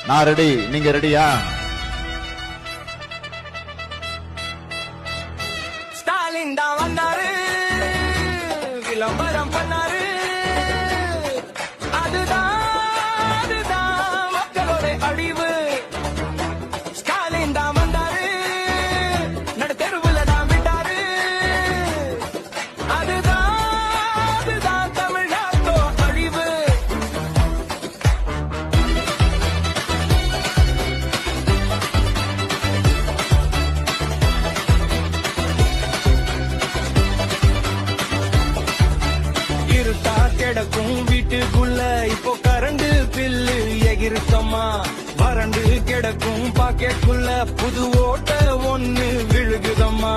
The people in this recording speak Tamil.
நான் ரெடி, நீங்க ரெடியா? ஸ்டாலின் தான் வந்தாரு, விளம்பரம் பண்ணாரு. அதுதான் மக்களோட அழிவு. ஸ்டாலின் தான் வந்தாரு, நடு தெருவுல தான் விட்டாரு. அதுதான் தமிழ்நாட்டோ அழிவு. இருட்டா கிடக்கும் வீட்டுக்குள்ள இப்போ கரண்ட் பில்லு எகிருத்தம்மா. வறண்டு கிடக்கும் பாக்கெட்டுக்குள்ள புது ஓட்ட ஒண்ணு விழுகுதம்மா.